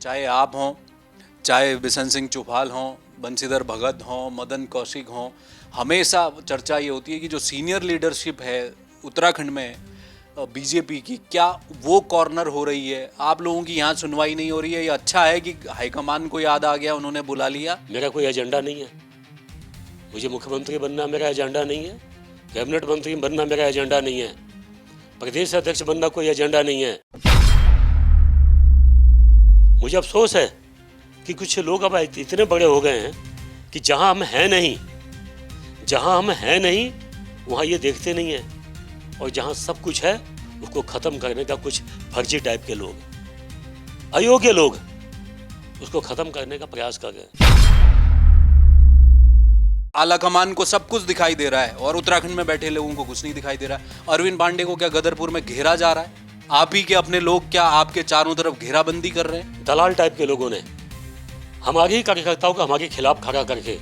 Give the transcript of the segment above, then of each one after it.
चाहे आप हों, चाहे बिशन सिंह चुफाल हों, बंशीधर भगत हों, मदन कौशिक हों, हमेशा चर्चा ये होती है कि जो सीनियर लीडरशिप है उत्तराखंड में बीजेपी की, क्या वो कॉर्नर हो रही है? आप लोगों की यहाँ सुनवाई नहीं हो रही है? ये अच्छा है कि हाईकमान को याद आ गया, उन्होंने बुला लिया? मेरा कोई एजेंडा नहीं है। मुझे मुख्यमंत्री बनना मेरा एजेंडा नहीं है, कैबिनेट मंत्री बनना मेरा एजेंडा नहीं है, प्रदेश अध्यक्ष बनना कोई एजेंडा नहीं है। मुझे अफसोस है कि कुछ लोग अब इतने बड़े हो गए हैं कि जहां हम हैं नहीं वहां ये देखते नहीं है, और जहां सब कुछ है उसको खत्म करने का कुछ फर्जी टाइप के लोग, अयोग्य लोग उसको खत्म करने का प्रयास कर रहे हैं। आला कमान को सब कुछ दिखाई दे रहा है और उत्तराखंड में बैठे लोगों को कुछ नहीं दिखाई दे रहा है। अरविंद पांडे को क्या गदरपुर में घेरा जा रहा है? आप ही के अपने लोग क्या आपके चारों तरफ घेराबंदी कर रहे हैं? दलाल टाइप के लोगों ने हमारे ही कार्यकर्ताओं को हमारे खिलाफ खड़ा करके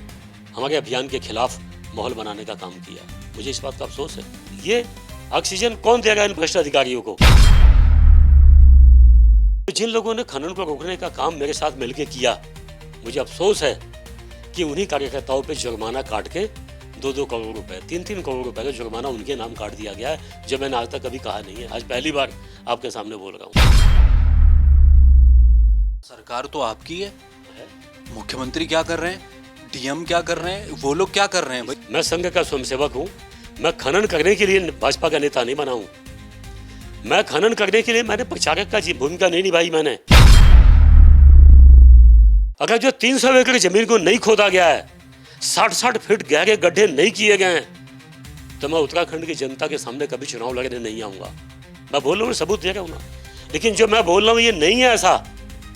हमारे अभियान के खिलाफ माहौल बनाने का काम किया। मुझे इस बात का अफसोस है। ये ऑक्सीजन कौन देगा इन भ्रष्ट अधिकारियों को? जिन लोगों ने खनन को रोकने का काम मेरे साथ मिलकर किया, मुझे अफसोस है कि उन्हीं कार्यकर्ताओं पे जुर्माना काट के 2-2 करोड़ रुपए, 3-3 करोड़ रुपए का जुर्माना उनके नाम काट दिया गया है, जो मैंने आज तक कभी कहा नहीं है। आज पहली बार आपके सामने बोल रहा हूँ। सरकार तो आपकी है, मुख्यमंत्री क्या कर रहे हैं, डीएम क्या कर रहे हैं, वो लोग क्या कर रहे हैं भाई? मैं संघ का स्वयंसेवक हूँ। मैं खनन करने के लिए भाजपा का नेता नहीं बना हूँ। मैं खनन करने के लिए मैंने प्रचारक का भूमिका नहीं निभाई। मैंने अगर जो 300 एकड़ जमीन को नहीं खोदा गया है, 60-60 फीट गहरे गड्ढे नहीं किए गए हैं, तो मैं उत्तराखंड की जनता के सामने कभी चुनाव लड़ने नहीं आऊंगा। मैं बोल रहा हूँ, सबूत दे रहा हूँ ना। लेकिन जो मैं बोल रहा हूँ ये नहीं है ऐसा,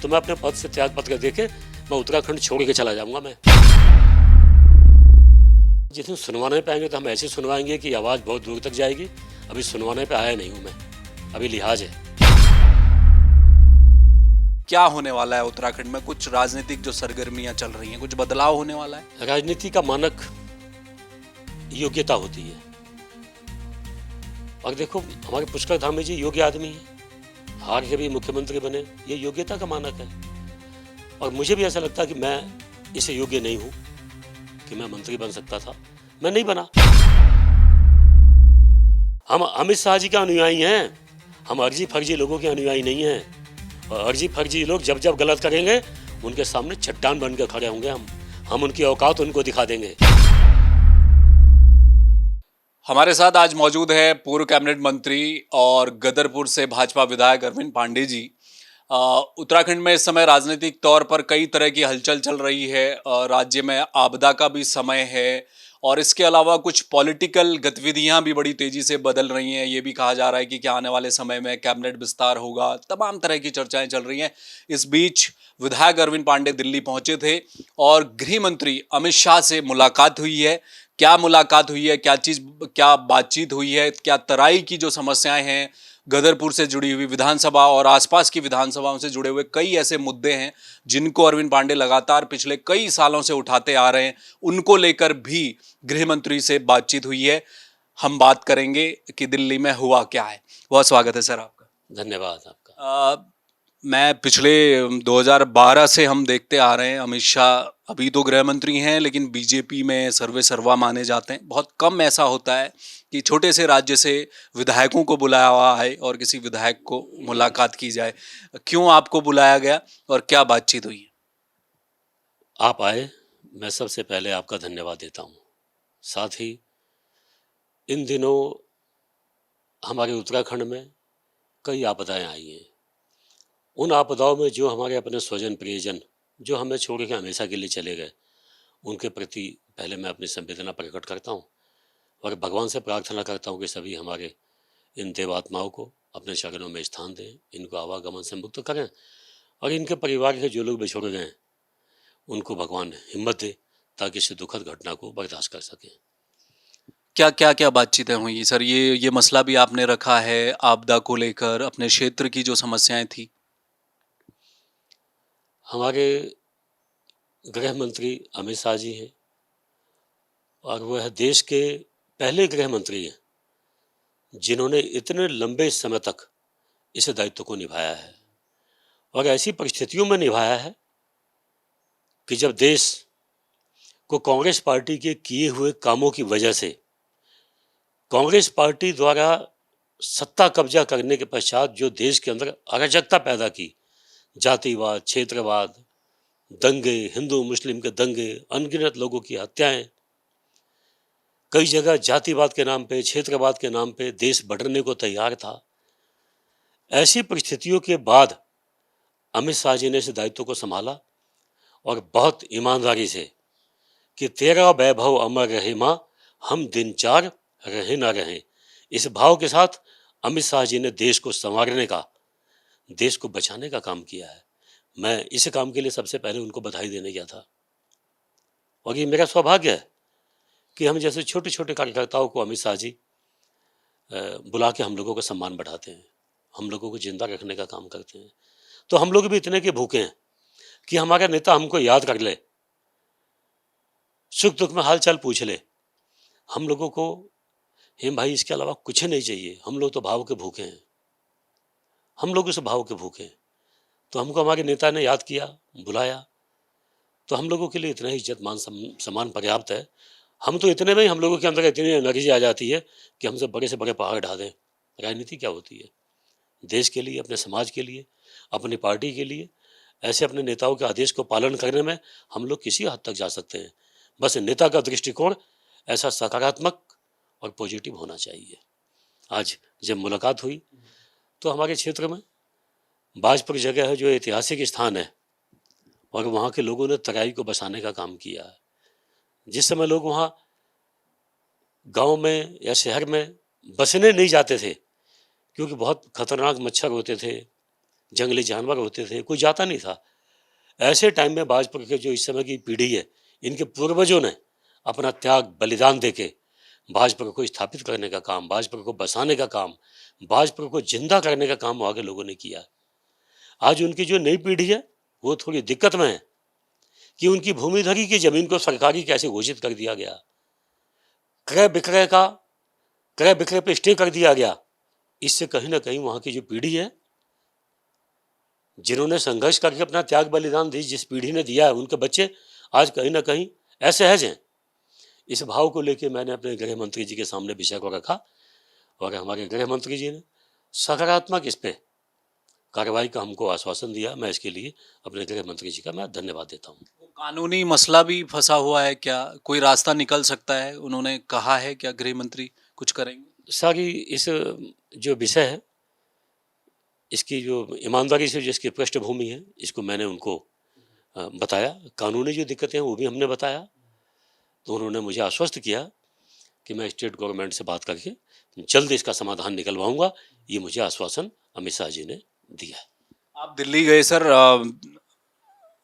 तो मैं अपने पद से त्याग पत्र देके मैं उत्तराखंड छोड़ के चला जाऊंगा। मैं जिस दिन सुनवाने पे आएंगे तो हम ऐसे सुनवाएंगे कि आवाज बहुत दूर तक जाएगी। अभी सुनवाने पे आया नहीं हूं मैं, अभी लिहाज है। क्या होने वाला है उत्तराखंड में? कुछ राजनीतिक जो सरगर्मियां चल रही हैं, कुछ बदलाव होने वाला है? राजनीति का मानक योग्यता होती है, और देखो हमारे पुष्कर धामी जी योग्य आदमी है, हार के भी मुख्यमंत्री बने, ये योग्यता का मानक है। और मुझे भी ऐसा लगता है कि मैं इसे योग्य नहीं हूं कि मैं मंत्री बन सकता था, मैं नहीं बना। हम अमित शाह जी के अनुयायी हैं, हम अर्जी फर्जी लोगों के अनुयायी नहीं हैं। और अर्जी फर्जी लोग जब जब गलत करेंगे उनके सामने चट्टान बन के खड़े होंगे। हम उनकी औकात उनको दिखा देंगे। हमारे साथ आज मौजूद है पूर्व कैबिनेट मंत्री और गदरपुर से भाजपा विधायक अरविंद पांडे जी। उत्तराखंड में इस समय राजनीतिक तौर पर कई तरह की हलचल चल रही है। राज्य में आपदा का भी समय है और इसके अलावा कुछ पॉलिटिकल गतिविधियां भी बड़ी तेजी से बदल रही हैं। ये भी कहा जा रहा है कि क्या आने वाले समय में कैबिनेट विस्तार होगा, तमाम तरह की चर्चाएं चल रही हैं। इस बीच विधायक अरविंद पांडे दिल्ली पहुंचे थे और गृह मंत्री अमित शाह से मुलाकात हुई है। क्या मुलाकात हुई है, क्या बातचीत हुई है, क्या तराई की जो समस्याएं हैं, गदरपुर से जुड़ी हुई विधानसभा और आसपास की विधानसभाओं से जुड़े हुए कई ऐसे मुद्दे हैं जिनको अरविंद पांडे लगातार पिछले कई सालों से उठाते आ रहे हैं, उनको लेकर भी गृह मंत्री से बातचीत हुई है। हम बात करेंगे कि दिल्ली में हुआ क्या है। बहुत स्वागत है सर आपका। धन्यवाद आपका। मैं पिछले 2012 से हम देखते आ रहे हैं, अमित शाह अभी तो गृह मंत्री हैं लेकिन बीजेपी में सर्वे सर्वा माने जाते हैं। बहुत कम ऐसा होता है कि छोटे से राज्य से विधायकों को बुलाया हुआ है और किसी विधायक को मुलाकात की जाए। क्यों आपको बुलाया गया और क्या बातचीत हुई? आप आए, मैं सबसे पहले आपका धन्यवाद देता हूँ। साथ ही इन दिनों हमारे उत्तराखंड में कई आपदाएं आई हैं। उन आपदाओं में जो हमारे अपने स्वजन प्रियजन जो हमें छोड़ के हमेशा के लिए चले गए, उनके प्रति पहले मैं अपनी संवेदना प्रकट करता हूँ और भगवान से प्रार्थना करता हूँ कि सभी हमारे इन देवात्माओं को अपने चरणों में स्थान दें, इनको आवागमन से मुक्त करें, और इनके परिवार के जो लोग बिछड़ गए हैं उनको भगवान हिम्मत दे ताकि इस दुखद घटना को बर्दाश्त कर सकें। क्या बातचीतें हुई सर? ये मसला भी आपने रखा है आपदा को लेकर, अपने क्षेत्र की जो समस्याएं थी? हमारे गृह मंत्री अमित शाह जी हैं और वह देश के पहले गृह मंत्री हैं जिन्होंने इतने लंबे समय तक इस दायित्व को निभाया है। और ऐसी परिस्थितियों में निभाया है कि जब देश को कांग्रेस पार्टी के किए हुए कामों की वजह से, कांग्रेस पार्टी द्वारा सत्ता कब्जा करने के पश्चात जो देश के अंदर अराजकता पैदा की, जातिवाद, क्षेत्रवाद, दंगे, हिंदू मुस्लिम के दंगे, अनगिनत लोगों की हत्याएं, कई जगह जातिवाद के नाम पे, क्षेत्रवाद के नाम पे देश बढ़ने को तैयार था। ऐसी परिस्थितियों के बाद अमित शाह जी ने इस दायित्व को संभाला और बहुत ईमानदारी से कि तेरा वैभव अमर रहे माँ, हम दिन चार रहे ना रहे, इस भाव के साथ अमित शाह जी ने देश को संवारने का, देश को बचाने का काम किया है। मैं इस काम के लिए सबसे पहले उनको बधाई देने गया था और ये मेरा सौभाग्य है कि हम जैसे छोटे छोटे कार्यकर्ताओं को अमित शाह जी बुला के हम लोगों का सम्मान बढ़ाते हैं, हम लोगों को जिंदा रखने का काम करते हैं। तो हम लोग भी इतने के भूखे हैं कि हमारा नेता हमको याद कर ले, सुख दुख में हाल चाल पूछ ले। हम लोगों को हेम भाई इसके अलावा कुछ नहीं चाहिए, हम लोग तो भाव के भूखे हैं, हम लोग उस भाव के भूखे हैं। तो हमको हमारे नेता ने याद किया, बुलाया, तो हम लोगों के लिए इतना ही इज्जत मान सम्मान पर्याप्त है। हम तो इतने में ही हम लोगों के अंदर इतनी एनर्जी आ जाती है कि हमसे बड़े से बड़े पहाड़ ढा दें। राजनीति क्या होती है? देश के लिए, अपने समाज के लिए, अपनी पार्टी के लिए ऐसे अपने नेताओं के आदेश को पालन करने में हम लोग किसी हद तक जा सकते हैं। बस नेता का दृष्टिकोण ऐसा सकारात्मक और पॉजिटिव होना चाहिए। आज जब मुलाकात हुई तो हमारे क्षेत्र में बाजपुर जगह है जो ऐतिहासिक स्थान है और वहाँ के लोगों ने तराई को बसाने का काम किया है। जिस समय लोग वहाँ गांव में या शहर में बसने नहीं जाते थे क्योंकि बहुत खतरनाक मच्छर होते थे, जंगली जानवर होते थे, कोई जाता नहीं था। ऐसे टाइम में बाजपुर के जो इस समय की पीढ़ी है, इनके पूर्वजों ने अपना त्याग बलिदान देके बाजपुर को स्थापित करने का काम, बाजपुर को बसाने का काम, बाजपुर को जिंदा करने का काम वहाँ के लोगों ने किया। आज उनकी जो नई पीढ़ी है वो थोड़ी दिक्कत में है कि उनकी भूमिधरी की जमीन को सरकारी कैसे घोषित कर दिया गया, क्रय विक्रय पे स्टे कर दिया गया। इससे कहीं ना कहीं वहाँ की जो पीढ़ी है, जिन्होंने संघर्ष करके अपना त्याग बलिदान दी, जिस पीढ़ी ने दिया है, उनके बच्चे आज कहीं ना कहीं असहज हैं। इस भाव को लेकर मैंने अपने गृह मंत्री जी के सामने विषय को रखा और हमारे गृह मंत्री जी ने सकारात्मक इस पे कार्रवाई का हमको आश्वासन दिया। मैं इसके लिए अपने गृह मंत्री जी का मैं धन्यवाद देता हूँ। कानूनी मसला भी फंसा हुआ है क्या? कोई रास्ता निकल सकता है? उन्होंने कहा है क्या गृह मंत्री कुछ करेंगे? सारी इस जो विषय है, इसकी जो ईमानदारी से जिसकी पृष्ठभूमि है, इसको मैंने उनको बताया। कानूनी जो दिक्कतें हैं वो भी हमने बताया। तो उन्होंने मुझे आश्वस्त किया कि मैं स्टेट गवर्नमेंट से बात करके जल्द इसका समाधान निकलवाऊंगा। ये मुझे आश्वासन अमित शाह जी ने दिया है। आप दिल्ली गए सर,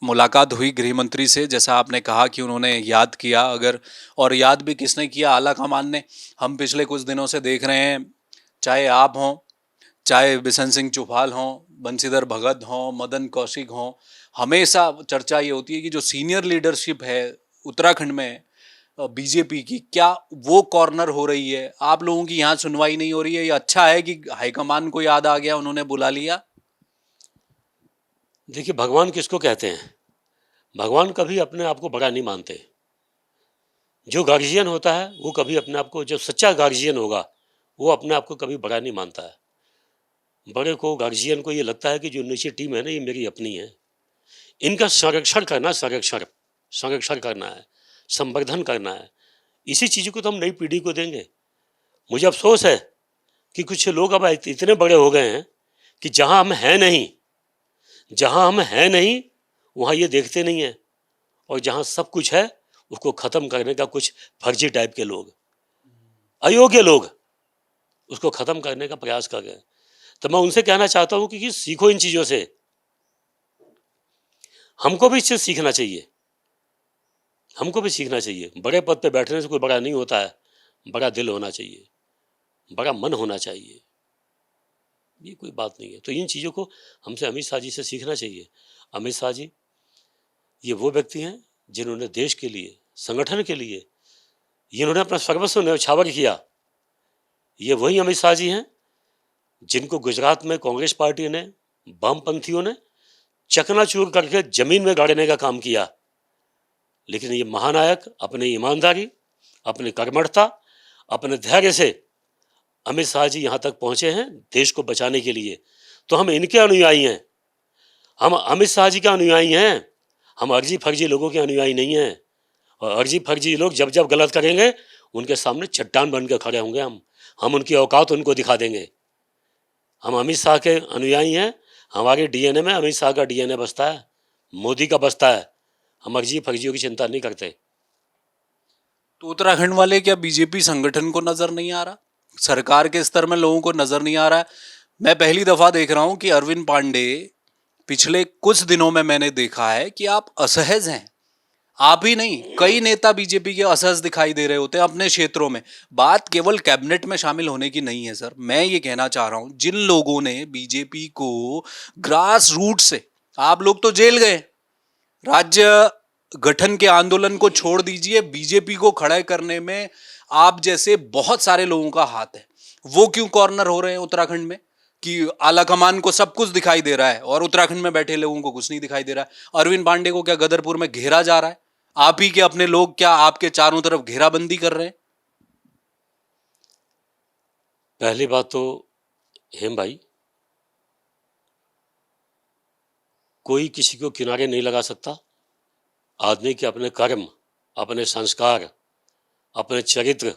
मुलाकात हुई गृह मंत्री से, जैसा आपने कहा कि उन्होंने याद किया, अगर और याद भी किसने किया? आला कमान ने। हम पिछले कुछ दिनों से देख रहे हैं, चाहे आप हों, चाहे बिशन सिंह चुफाल हों, बंशीधर भगत हों, मदन कौशिक हों, हमेशा चर्चा ये होती है कि जो सीनियर लीडरशिप है उत्तराखंड में बीजेपी की, क्या वो कॉर्नर हो रही है? आप लोगों की यहाँ सुनवाई नहीं हो रही है? ये अच्छा है कि हाईकमान को याद आ गया, उन्होंने बुला लिया? देखिए, भगवान किसको कहते हैं? भगवान कभी अपने आप को बड़ा नहीं मानते। जो गार्जियन होता है वो कभी अपने आप को, जो सच्चा गार्जियन होगा वो अपने आप को कभी बड़ा नहीं मानता है। बड़े को, गार्जियन को ये लगता है कि जो नीचे टीम है ना, ये मेरी अपनी है, इनका संरक्षण करना, संरक्षण करना है, संवर्धन करना है। इसी चीज़ को तो हम नई पीढ़ी को देंगे। मुझे अफसोस है कि कुछ लोग अब इतने बड़े हो गए हैं कि जहाँ हम हैं नहीं वहाँ ये देखते नहीं हैं, और जहाँ सब कुछ है उसको ख़त्म करने का कुछ फर्जी टाइप के लोग, अयोग्य लोग उसको ख़त्म करने का प्रयास कर रहे हैं। तो मैं उनसे कहना चाहता हूँ कि सीखो इन चीज़ों से। हमको भी इससे सीखना चाहिए, हमको भी सीखना चाहिए। बड़े पद पे बैठने से कोई बड़ा नहीं होता है, बड़ा दिल होना चाहिए, बड़ा मन होना चाहिए, ये कोई बात नहीं है। तो इन चीज़ों को हमसे अमित शाह जी से सीखना चाहिए। अमित शाह जी ये वो व्यक्ति हैं जिन्होंने देश के लिए, संगठन के लिए, इन्होंने अपना सर्वस्व न्यौछावर किया। ये वही अमित शाह जी हैं जिनको गुजरात में कांग्रेस पार्टी ने, वामपंथियों ने चकनाचूर करके जमीन में गाड़ने का काम किया। लेकिन ये महानायक अपनी ईमानदारी, अपनी कर्मठता, अपने धैर्य से अमित शाह जी यहाँ तक पहुंचे हैं देश को बचाने के लिए। तो हम इनके अनुयायी हैं, हम अमित शाह जी के अनुयायी हैं, हम अर्जी फर्जी लोगों के अनुयायी नहीं हैं। और अर्जी फर्जी लोग जब जब गलत करेंगे उनके सामने चट्टान बन के खड़े होंगे। हम उनकी औकात उनको दिखा देंगे। हम अमित शाह के अनुयायी हैं, हमारे डीएनए में अमित शाह का डीएनए बसता है, मोदी का बसता है। हम अर्जी फर्जियों की चिंता नहीं करते। तो उत्तराखंड वाले क्या बीजेपी संगठन को नजर नहीं आ रहा? सरकार के स्तर में लोगों को नजर नहीं आ रहा है? मैं पहली दफा देख रहा हूं कि अरविंद पांडे, पिछले कुछ दिनों में मैंने देखा है कि आप असहज हैं। आप ही नहीं, कई नेता बीजेपी के असहज दिखाई दे रहे होते हैं अपने क्षेत्रों में। बात केवल कैबिनेट में शामिल होने की नहीं है सर, मैं ये कहना चाह रहा हूं जिन लोगों ने बीजेपी को ग्रास रूट से, आप लोग तो जेल गए, राज्य गठन के आंदोलन को छोड़ दीजिए, बीजेपी को खड़ा करने में आप जैसे बहुत सारे लोगों का हाथ है। वो क्यों कॉर्नर हो रहे हैं उत्तराखंड में कि आला कमान को सब कुछ दिखाई दे रहा है और उत्तराखंड में बैठे लोगों को कुछ नहीं दिखाई दे रहा है? अरविंद पांडे को क्या गदरपुर में घेरा जा रहा है? आप ही के अपने लोग क्या आपके चारों तरफ घेराबंदी कर रहे हैं? पहली बात तो हेम भाई, कोई किसी को किनारे नहीं लगा सकता। आदमी के अपने कर्म, अपने संस्कार, अपने चरित्र,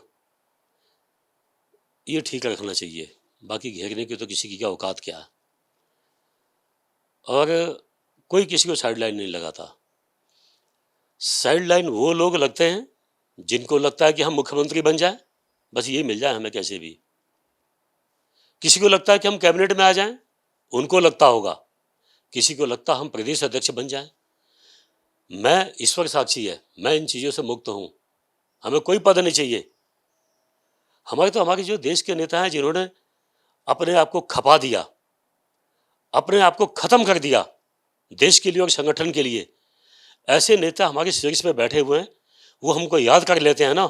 ये ठीक रखना चाहिए। बाकी घेरने की तो किसी की क्या औकात क्या है। और कोई किसी को साइड लाइन नहीं लगाता। साइड लाइन वो लोग लगते हैं जिनको लगता है कि हम मुख्यमंत्री बन जाएं, बस ये मिल जाए हमें कैसे भी। किसी को लगता है कि हम कैबिनेट में आ जाएं, उनको लगता होगा। किसी को लगता हम प्रदेश अध्यक्ष बन जाएं। मैं, ईश्वर साक्षी है, मैं इन चीज़ों से मुक्त हूँ। हमें कोई पद नहीं चाहिए। हमारे जो देश के नेता हैं जिन्होंने अपने आप को खपा दिया, अपने आप को खत्म कर दिया देश के लिए और संगठन के लिए, ऐसे नेता हमारे शीर्ष पे बैठे हुए हैं। वो हमको याद कर लेते हैं ना,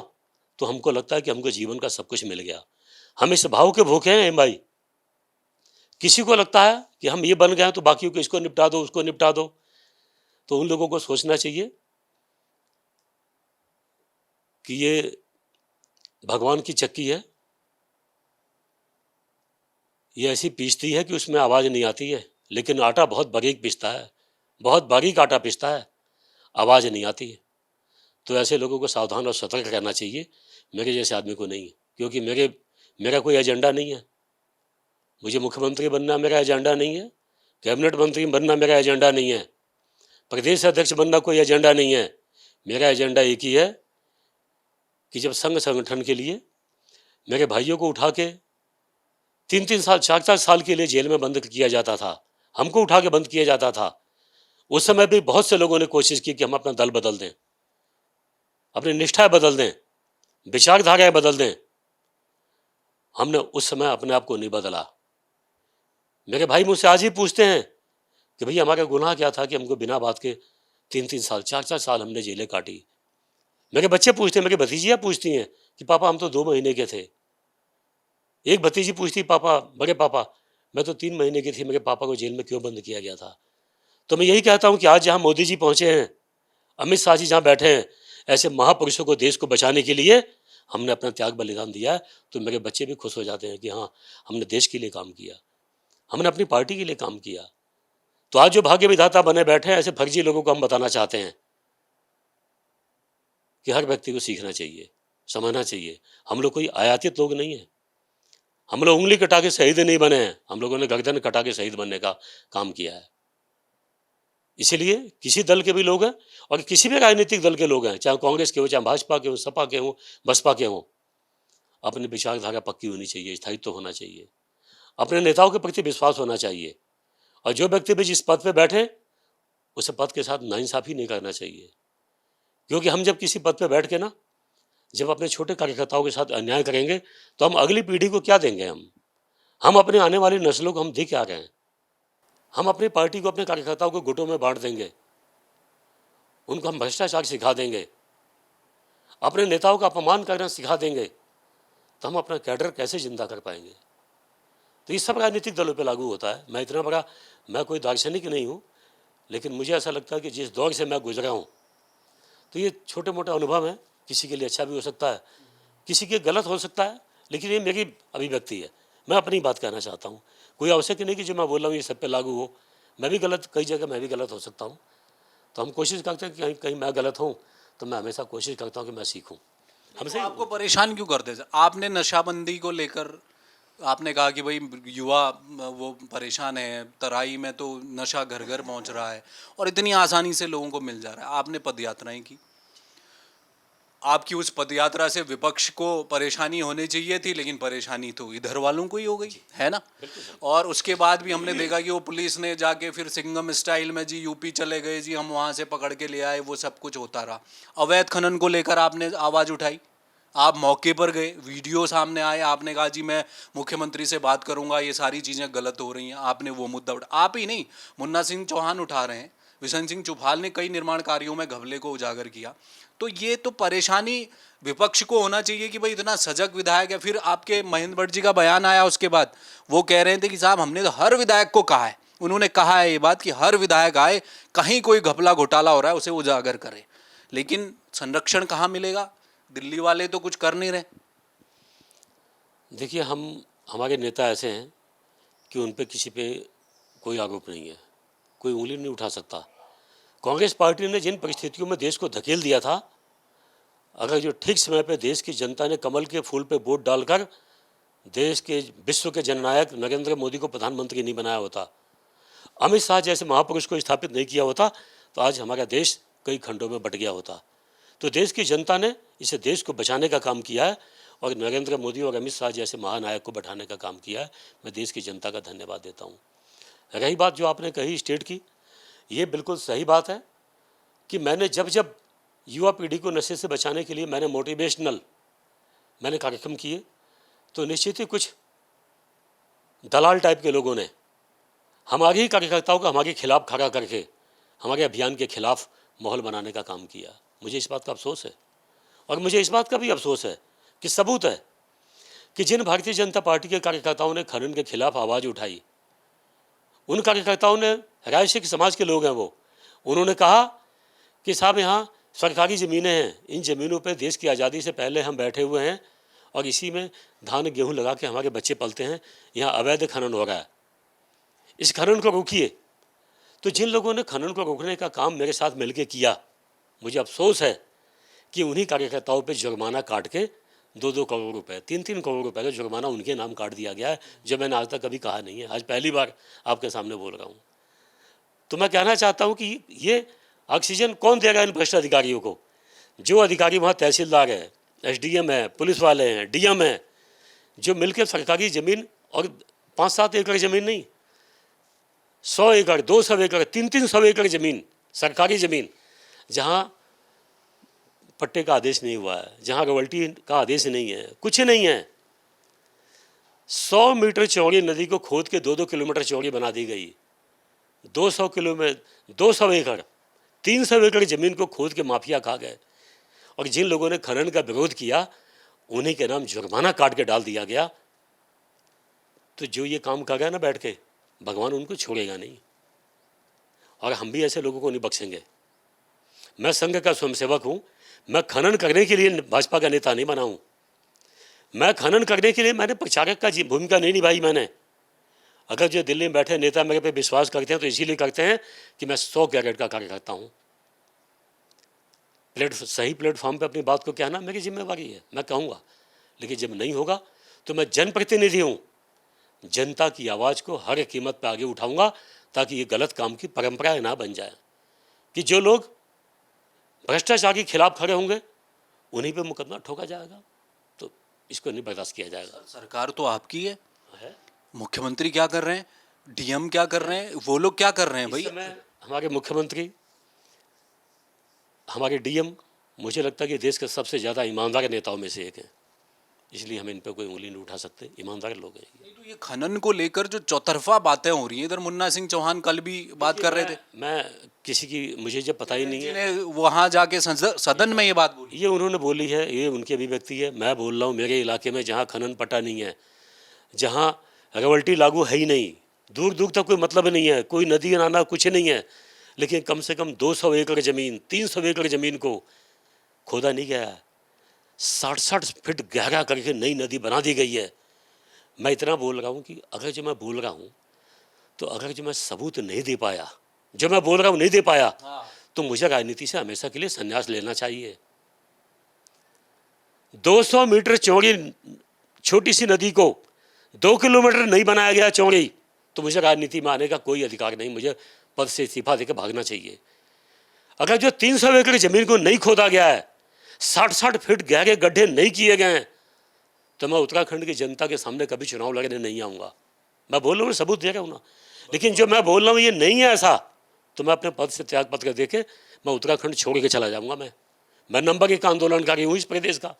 तो हमको लगता है कि हमको जीवन का सब कुछ मिल गया। हम इस भाव के भूखे हैं भाई। किसी को लगता है कि हम ये बन गए हैं तो बाकियों को इसको निपटा दो, उसको निपटा दो। तो उन लोगों को सोचना चाहिए कि ये भगवान की चक्की है, ये ऐसी पीसती है कि उसमें आवाज़ नहीं आती है, लेकिन आटा बहुत बारीक पीसता है, बहुत बारीक आटा पीसता है, आवाज़ नहीं आती है। तो ऐसे लोगों को सावधान और सतर्क रहना चाहिए, मेरे जैसे आदमी को नहीं। क्योंकि मेरा कोई एजेंडा नहीं है। मुझे मुख्यमंत्री बनना मेरा एजेंडा नहीं है, कैबिनेट मंत्री बनना मेरा एजेंडा नहीं है, प्रदेश अध्यक्ष बनना कोई एजेंडा नहीं है। मेरा एजेंडा एक ही है कि जब संघ संगठन के लिए मेरे भाइयों को उठा के 3-3 साल, 4-4 साल के लिए जेल में बंद किया जाता था, हमको उठा के बंद किया जाता था, उस समय भी बहुत से लोगों ने कोशिश की कि हम अपना दल बदल दें, अपनी निष्ठाएं बदल दें, विचारधाराएं बदल दें। हमने उस समय अपने आप को नहीं बदला। मेरे भाई मुझसे आज ही पूछते हैं कि भैया हमारा गुनाह क्या था कि हमको बिना बात के 3-3 साल, 4-4 साल हमने जेलें काटी। मेरे बच्चे पूछते हैं, मेरी भतीजियाँ पूछती हैं कि पापा हम तो 2 महीने के थे। एक भतीजी पूछती, पापा, बड़े पापा, मैं तो 3 महीने की थी, मेरे पापा को जेल में क्यों बंद किया गया था? तो मैं यही कहता हूँ कि आज जहाँ मोदी जी पहुँचे हैं, अमित शाह जी जहाँ बैठे हैं, ऐसे महापुरुषों को देश को बचाने के लिए हमने अपना त्याग बलिदान दिया है। तो मेरे बच्चे भी खुश हो जाते हैं कि हाँ, हमने देश के लिए काम किया, हमने अपनी पार्टी के लिए काम किया। तो आज जो भाग्य विधाता बने बैठे हैं, ऐसे फर्जी लोगों को हम बताना चाहते हैं कि हर व्यक्ति को सीखना चाहिए, समझना चाहिए। हम लोग कोई आयातित लोग नहीं हैं। हम लोग उंगली कटा के शहीद नहीं बने हैं, हम लोगों ने गर्दन कटा के शहीद बनने का काम किया है। इसीलिए किसी दल के भी लोग हैं और किसी भी राजनीतिक दल के लोग हैं, चाहे कांग्रेस के हो, चाहे भाजपा के हो, सपा के हो, बसपा के हो, अपनी विचारधारा पक्की होनी चाहिए, स्थायित्व होना चाहिए, अपने नेताओं के प्रति विश्वास होना चाहिए। और जो व्यक्ति भी जिस पद पे बैठे उसे पद के साथ नाइंसाफी नहीं करना चाहिए। क्योंकि हम जब किसी पद पे बैठ के ना, जब अपने छोटे कार्यकर्ताओं के साथ अन्याय करेंगे तो हम अगली पीढ़ी को क्या देंगे? हम अपने आने वाली नस्लों को हम दे क्या रहे हैं? हम अपनी पार्टी को, अपने कार्यकर्ताओं को गुटों में बांट देंगे, उनको हम भ्रष्टाचार सिखा देंगे, अपने नेताओं का अपमान करना सिखा देंगे, तो हम अपना कैडर कैसे जिंदा कर पाएंगे? तो ये सब राजनीतिक दलों पर लागू होता है। मैं कोई दार्शनिक नहीं हूँ, लेकिन मुझे ऐसा लगता है कि जिस दौर से मैं गुजरा हूँ, तो ये छोटे मोटे अनुभव हैं, किसी के लिए अच्छा भी हो सकता है, किसी के गलत हो सकता है, लेकिन ये मेरी अभिव्यक्ति है। मैं अपनी बात कहना चाहता हूँ। कोई आवश्यक नहीं कि जो मैं बोल रहा हूँ ये सब पे लागू हो। मैं भी गलत, कई जगह मैं भी गलत हो सकता हूँ। तो हम कोशिश करते हैं कि कहीं कहीं मैं गलत हूँ, तो मैं हमेशा कोशिश करता हूँ कि मैं सीखूँ। तो आपको परेशान क्यों करते हैं? आपने नशाबंदी को लेकर आपने कहा कि भाई युवा वो परेशान है, तराई में तो नशा घर घर पहुंच रहा है और इतनी आसानी से लोगों को मिल जा रहा है। आपने पदयात्राएं की, आपकी उस पदयात्रा से विपक्ष को परेशानी होनी चाहिए थी, लेकिन परेशानी तो इधर वालों को ही हो गई है ना। और उसके बाद भी हमने देखा कि वो पुलिस ने जाके फिर सिंघम स्टाइल में जी यूपी चले गए जी, हम वहाँ से पकड़ के ले आए, वो सब कुछ होता रहा। अवैध खनन को लेकर आपने आवाज़ उठाई, आप मौके पर गए, वीडियो सामने आए, आपने कहा जी मैं मुख्यमंत्री से बात करूंगा, ये सारी चीज़ें गलत हो रही हैं। आपने वो मुद्दा उठा, आप ही नहीं, मुन्ना सिंह चौहान उठा रहे हैं, बिशन सिंह चुफाल ने कई निर्माण कार्यों में घपले को उजागर किया। तो ये तो परेशानी विपक्ष को होना चाहिए कि भाई इतना सजग विधायक है। फिर आपके महेंद्र भट्ट जी का बयान आया उसके बाद, वो कह रहे थे कि साहब हमने तो हर विधायक को कहा है, उन्होंने कहा है ये बात कि हर विधायक आए, कहीं कोई घपला घोटाला हो रहा है उसे उजागर करे। लेकिन संरक्षण कहाँ मिलेगा? दिल्ली वाले तो कुछ कर नहीं रहे। देखिए, हमारे नेता ऐसे हैं कि उन पे किसी पे कोई आरोप नहीं है, कोई उंगली नहीं उठा सकता। कांग्रेस पार्टी ने जिन परिस्थितियों में देश को धकेल दिया था, अगर जो ठीक समय पे देश की जनता ने कमल के फूल पे वोट डालकर देश के विश्व के जननायक नरेंद्र मोदी को प्रधानमंत्री नहीं बनाया होता, अमित शाह जैसे महापुरुष को स्थापित नहीं किया होता, तो आज हमारा देश कई खंडों में बट गया होता। तो देश की जनता ने इसे देश को बचाने का काम किया है और नरेंद्र मोदी और अमित शाह जैसे महानायक को बैठाने का काम किया है। मैं देश की जनता का धन्यवाद देता हूँ। रही बात जो आपने कही स्टेट की, ये बिल्कुल सही बात है कि मैंने जब जब युवा पीढ़ी को नशे से बचाने के लिए मैंने कार्यक्रम किए, तो निश्चित ही कुछ दलाल टाइप के लोगों ने हमारे ही कार्यकर्ताओं को हमारे खिलाफ खड़ा करके हमारे अभियान के खिलाफ माहौल बनाने का काम किया। मुझे इस बात का अफसोस है और मुझे इस बात का भी अफसोस है कि सबूत है कि जिन भारतीय जनता पार्टी के कार्यकर्ताओं ने खनन के खिलाफ आवाज़ उठाई, उन कार्यकर्ताओं ने राजसिक समाज के लोग हैं, उन्होंने कहा कि साहब यहाँ सरकारी ज़मीनें हैं, इन ज़मीनों पे देश की आज़ादी से पहले हम बैठे हुए हैं और इसी में धान गेहूँ लगा के हमारे बच्चे पलते हैं, यहाँ अवैध खनन हो रहा है, इस खनन को रोकिए। तो जिन लोगों ने खनन को रोकने का काम मेरे साथ मिलकर किया, मुझे अफसोस है कि उन्हीं कार्यकर्ताओं पे जुर्माना काट के 2-2 करोड़ रुपए, 3-3 करोड़ रुपए का जुर्माना उनके नाम काट दिया गया है, जो मैंने आज तक कभी कहा नहीं है। आज पहली बार आपके सामने बोल रहा हूँ। तो मैं कहना चाहता हूँ कि ये ऑक्सीजन कौन देगा इन भ्रष्ट अधिकारियों को? जो अधिकारी वहाँ तहसीलदार है, SDM है, पुलिस वाले हैं, DM हैं, जो मिलकर सरकारी ज़मीन, और 5-7 एकड़ ज़मीन नहीं, 100 एकड़, 200 एकड़, 300 एकड़ ज़मीन, सरकारी ज़मीन, जहाँ पट्टे का आदेश नहीं हुआ है, जहाँ रॉयल्टी का आदेश नहीं है, कुछ नहीं है, 100 मीटर चौड़ी नदी को खोद के 2-2 किलोमीटर चौड़ी बना दी गई। 200 एकड़, 300 एकड़ ज़मीन को खोद के माफिया खा गए और जिन लोगों ने खनन का विरोध किया उन्हीं के नाम जुर्माना काट के डाल दिया गया। तो जो ये काम कर गया ना बैठ के, भगवान उनको छोड़ेगा नहीं और हम भी ऐसे लोगों को नहीं बख्शेंगे। मैं संघ का स्वयंसेवक हूँ, मैं खनन करने के लिए भाजपा का नेता नहीं बना हूँ। मैं खनन करने के लिए मैंने प्रचारक का भूमिका नहीं निभाई। मैंने, अगर जो दिल्ली में बैठे नेता मेरे पे विश्वास करते हैं तो इसीलिए करते हैं कि मैं 100 कैरेट का कार्य करता हूँ। सही प्लेटफॉर्म पे अपनी बात को कहना मेरी जिम्मेवारी है, मैं कहूँगा। लेकिन जब नहीं होगा तो मैं जनप्रतिनिधि हूँ, जनता की आवाज़ को हर कीमत पर आगे उठाऊंगा ताकि ये गलत काम की परंपराएं ना बन जाए कि जो लोग भ्रष्टाचार के खिलाफ खड़े होंगे उन्हीं पे मुकदमा ठोका जाएगा। तो इसको नहीं बर्दाश्त किया जाएगा। सरकार तो आपकी है, मुख्यमंत्री क्या कर रहे हैं, DM क्या कर रहे हैं, वो लोग क्या कर रहे हैं भाई? हमारे मुख्यमंत्री, हमारे DM, मुझे लगता है कि देश के सबसे ज़्यादा ईमानदार नेताओं में से एक है, इसलिए हम इन पर कोई उंगली नहीं उठा सकते। ईमानदार लोग हैं। नहीं तो ये खनन को लेकर जो चौतरफा बातें हो रही हैं, इधर मुन्ना सिंह चौहान कल भी बात कर रहे थे। मैं किसी की, मुझे जब पता ही नहीं है, वहाँ जाके सदन में ये बात बोली, ये उन्होंने बोली है, ये उनकी अभिव्यक्ति है। मैं बोल रहा हूँ मेरे इलाके में जहाँ खनन पट्टा नहीं है, जहाँ रॉयल्टी लागू है ही नहीं, दूर दूर तक कोई मतलब नहीं है, कोई नदी नाला कुछ नहीं है, लेकिन कम से कम 200 एकड़ ज़मीन, 300 एकड़ ज़मीन को खोदा नहीं गया है। 60-60 फीट गहरा करके नई नदी बना दी गई है। मैं इतना बोल रहा हूँ कि अगर जो मैं बोल रहा हूँ, तो अगर जो मैं सबूत नहीं दे पाया, जो मैं बोल रहा हूँ नहीं दे पाया, तो मुझे राजनीति से हमेशा के लिए संन्यास लेना चाहिए। 200 मीटर चौड़ी छोटी सी नदी को 2 किलोमीटर नहीं बनाया गया चौड़ी, तो मुझे राजनीति में आने का कोई अधिकार नहीं, मुझे पद से इस्तीफा देकर भागना चाहिए। अगर जो 300 एकड़ जमीन को नहीं खोदा गया है, 60-60 फीट गहरे गड्ढे नहीं किए गए हैं, तो मैं उत्तराखंड की जनता के सामने कभी चुनाव लड़ने नहीं आऊँगा। मैं बोल रहा हूँ, सबूत दे रहा हूँ ना। लेकिन जो मैं बोल रहा हूँ ये नहीं है ऐसा, तो मैं अपने पद से त्याग पत्र दे के मैं उत्तराखंड छोड़ के चला जाऊँगा। मैं नंबर 1 आंदोलनकारी हूँ इस प्रदेश का।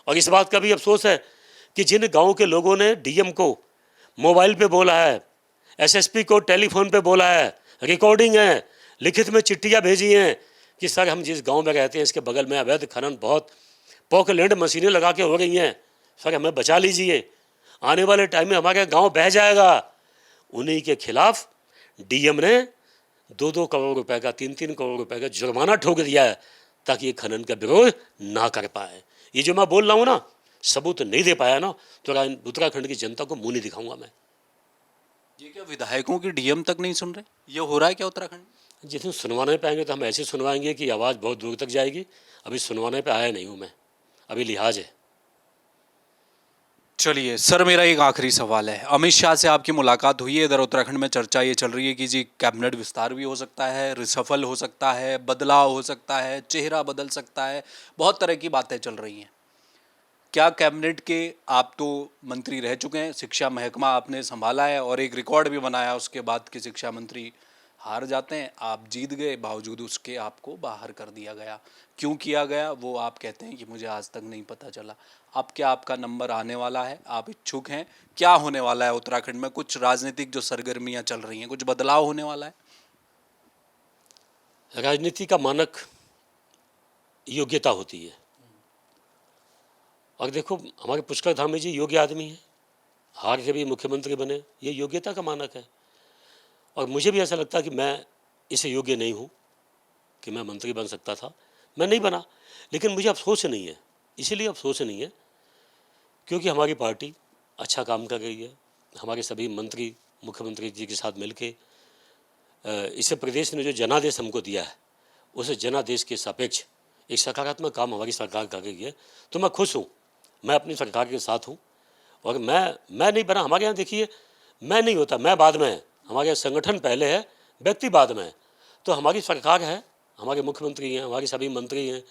और इस बात का भी अफसोस है कि जिन गाँव के लोगों ने डीएम को मोबाइल पे बोला है, एसएसपी को टेलीफोन पे बोला है, रिकॉर्डिंग है, लिखित में चिट्ठियाँ भेजी हैं कि सर हम जिस गांव में रहते हैं इसके बगल में अवैध खनन बहुत पॉकलैंड मशीनें लगा के हो रही हैं, सर हमें बचा लीजिए, आने वाले टाइम में हमारा गांव बह जाएगा। उन्हीं के खिलाफ डीएम ने 2-2 करोड़ रुपए का, 3-3 करोड़ रुपए का जुर्माना ठोक दिया है ताकि ये खनन का विरोध ना कर पाए। ये जो मैं बोल रहा हूँ ना, सबूत नहीं दे पाया ना, तो उत्तराखंड की जनता को मुंह नहीं दिखाऊंगा मैं। ये क्या विधायकों की डीएम तक नहीं सुन रहे? ये हो रहा है क्या उत्तराखंड? जिस दिन सुनवाने पे आएंगे तो हम ऐसे सुनवाएंगे कि आवाज़ बहुत दूर तक जाएगी। अभी सुनवाने पे आया नहीं हूँ मैं, अभी लिहाज है। चलिए सर, मेरा एक आखिरी सवाल है। अमित शाह से आपकी मुलाकात हुई है, इधर उत्तराखंड में चर्चा ये चल रही है कि जी कैबिनेट विस्तार भी हो सकता है, रिसफल हो सकता है, बदलाव हो सकता है, चेहरा बदल सकता है, बहुत तरह की बातें चल रही हैं। क्या कैबिनेट के, आप तो मंत्री रह चुके हैं, शिक्षा महकमा आपने संभाला है और एक रिकॉर्ड भी बनाया, उसके बाद कि शिक्षा मंत्री हार जाते हैं, आप जीत गए, बावजूद उसके आपको बाहर कर दिया गया। क्यों किया गया वो आप कहते हैं कि मुझे आज तक नहीं पता चला। अब क्या आपका नंबर आने वाला है? आप इच्छुक हैं? क्या होने वाला है उत्तराखंड में? कुछ राजनीतिक जो सरगर्मियां चल रही हैं, कुछ बदलाव होने वाला है? राजनीति का मानक योग्यता होती है। और देखो हमारे पुष्कर धामी जी योग्य आदमी हैं, हार के भी मुख्यमंत्री बने, ये योग्यता का मानक है। और मुझे भी ऐसा लगता है कि मैं इसे योग्य नहीं हूँ कि मैं मंत्री बन सकता था, मैं नहीं बना। लेकिन मुझे अफसोस नहीं है, इसीलिए अफसोस नहीं है क्योंकि हमारी पार्टी अच्छा काम कर रही है। हमारे सभी मंत्री मुख्यमंत्री जी के साथ मिलके इसे प्रदेश ने जो जनादेश हमको दिया है, उस जनादेश के सापेक्ष एक सकारात्मक काम हमारी सरकार कर रही है। तो मैं खुश हूँ, मैं अपनी सरकार के साथ हूँ। और मैं नहीं बना, हमारे यहाँ देखिए मैं नहीं होता, मैं बाद में है, हमारे यहाँ संगठन पहले है, व्यक्ति बाद में है। तो हमारी सरकार है, हमारे मुख्यमंत्री हैं, हमारे सभी मंत्री हैं,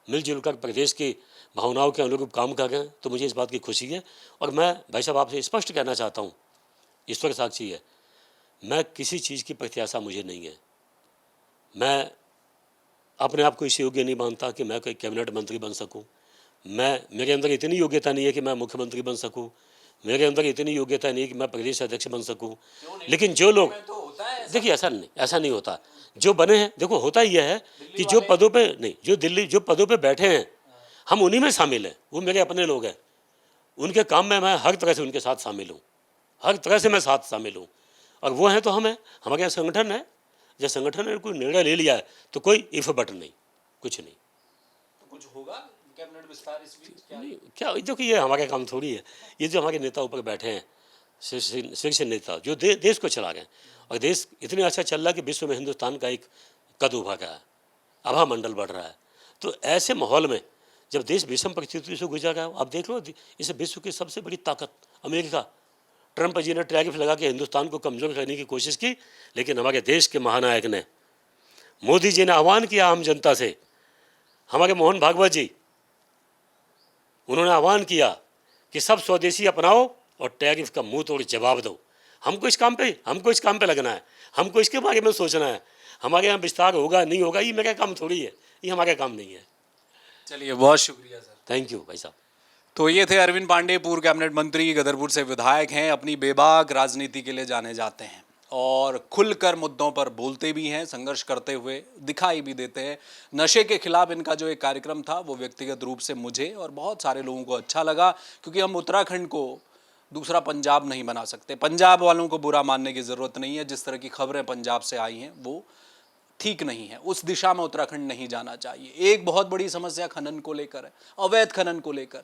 मिलजुल कर प्रदेश की भावनाओं के अनुरूप काम कर रहे हैं। तो मुझे इस बात की खुशी है। और मैं भाई साहब आपसे स्पष्ट कहना चाहता हूँ, ईश्वर साक्षी है, मैं किसी चीज़ की प्रत्याशा मुझे नहीं है। मैं अपने आप को इस योग्य नहीं मानता कि मैं कोई कैबिनेट मंत्री बन सकूं। मेरे अंदर इतनी योग्यता नहीं है कि मैं मुख्यमंत्री बन सकूं। मेरे अंदर इतनी योग्यता नहीं है कि मैं प्रदेश अध्यक्ष बन सकूं। लेकिन जो लोग, देखिए ऐसा नहीं होता। जो बने हैं, देखो होता ही है कि जो पदों पे नहीं, जो पदों पे बैठे हैं, हम उन्हीं में शामिल हैं, वो मेरे अपने लोग हैं। उनके काम में मैं हर तरह से उनके साथ शामिल हूँ, हर तरह से मैं साथ शामिल हूँ। और वो हैं तो हम हैं, हमारे यहाँ संगठन है। जब संगठन ने कोई निर्णय ले लिया है तो कोई इफ बट नहीं, कुछ नहीं। तो कुछ होगा कैबिनेट विस्तार इस बीच? क्या देखो, ये हमारा काम थोड़ी है। ये जो हमारे नेता ऊपर बैठे हैं, शीर्ष नेता जो देश को चला रहे हैं, और देश इतने अच्छा चल रहा है कि विश्व में हिंदुस्तान का एक कद उभर रहा है, आभा मंडल बढ़ रहा है। तो ऐसे माहौल में जब देश विषम परिस्थितियों से गुजर रहा है, आप देख लो, इस विश्व की सबसे बड़ी ताकत अमेरिका, ट्रंप जी ने टैरिफ लगा के हिंदुस्तान को कमज़ोर करने की कोशिश की, लेकिन हमारे देश के महानायक ने, मोदी जी ने आह्वान किया आम जनता से, हमारे मोहन भागवत जी, उन्होंने आह्वान किया कि सब स्वदेशी अपनाओ और टैरिफ का मुंह तोड़ जवाब दो। हमको इस काम पे लगना है, हमको इसके बारे में सोचना है। हमारे यहाँ विस्तार होगा नहीं होगा ये मेरा काम थोड़ी है, ये हमारा काम नहीं है। चलिए, बहुत शुक्रिया सर। थैंक यू भाई साहब। तो ये थे अरविंद पांडे, पूर्व कैबिनेट मंत्री, गदरपुर से विधायक हैं, अपनी बेबाक राजनीति के लिए जाने जाते हैं और खुलकर मुद्दों पर बोलते भी हैं, संघर्ष करते हुए दिखाई भी देते हैं। नशे के खिलाफ इनका जो एक कार्यक्रम था वो व्यक्तिगत रूप से मुझे और बहुत सारे लोगों को अच्छा लगा, क्योंकि हम उत्तराखंड को दूसरा पंजाब नहीं बना सकते। पंजाब वालों को बुरा मानने की ज़रूरत नहीं है, जिस तरह की खबरें पंजाब से आई हैं वो ठीक नहीं है, उस दिशा में उत्तराखंड नहीं जाना चाहिए। एक बहुत बड़ी समस्या खनन को लेकर है, अवैध खनन को लेकर।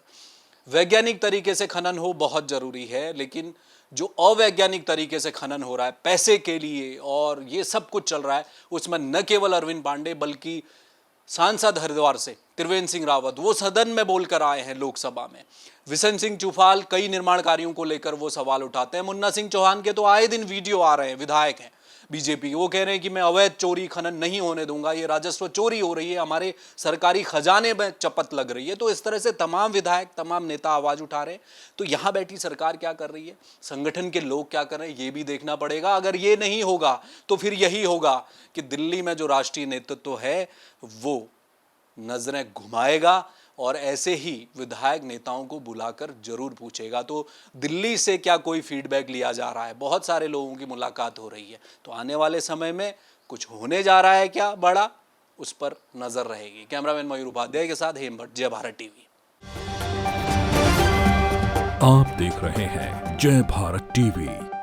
वैज्ञानिक तरीके से खनन हो बहुत जरूरी है, लेकिन जो अवैज्ञानिक तरीके से खनन हो रहा है पैसे के लिए और ये सब कुछ चल रहा है, उसमें न केवल अरविंद पांडे बल्कि सांसद हरिद्वार से त्रिवेंद्र सिंह रावत वो सदन में बोलकर आए हैं लोकसभा में। विशन सिंह चुफाल कई निर्माण कार्यों को लेकर वो सवाल उठाते हैं। मुन्ना सिंह चौहान के तो आए दिन वीडियो आ रहे हैं, विधायक हैं बीजेपी, वो कह रहे हैं कि मैं अवैध चोरी खनन नहीं होने दूंगा, ये राजस्व चोरी हो रही है, हमारे सरकारी खजाने में चपत लग रही है। तो इस तरह से तमाम विधायक, तमाम नेता आवाज उठा रहे हैं। तो यहाँ बैठी सरकार क्या कर रही है, संगठन के लोग क्या कर रहे हैं, ये भी देखना पड़ेगा। अगर ये नहीं होगा तो फिर यही होगा कि दिल्ली में जो राष्ट्रीय नेतृत्व है वो नजरें घुमाएगा और ऐसे ही विधायक नेताओं को बुलाकर जरूर पूछेगा। तो दिल्ली से क्या कोई फीडबैक लिया जा रहा है, बहुत सारे लोगों की मुलाकात हो रही है, तो आने वाले समय में कुछ होने जा रहा है क्या बड़ा, उस पर नजर रहेगी। कैमरामैन मयूर उपाध्याय के साथ हेम भट्ट, जय भारत टीवी। आप देख रहे हैं जय भारत टीवी।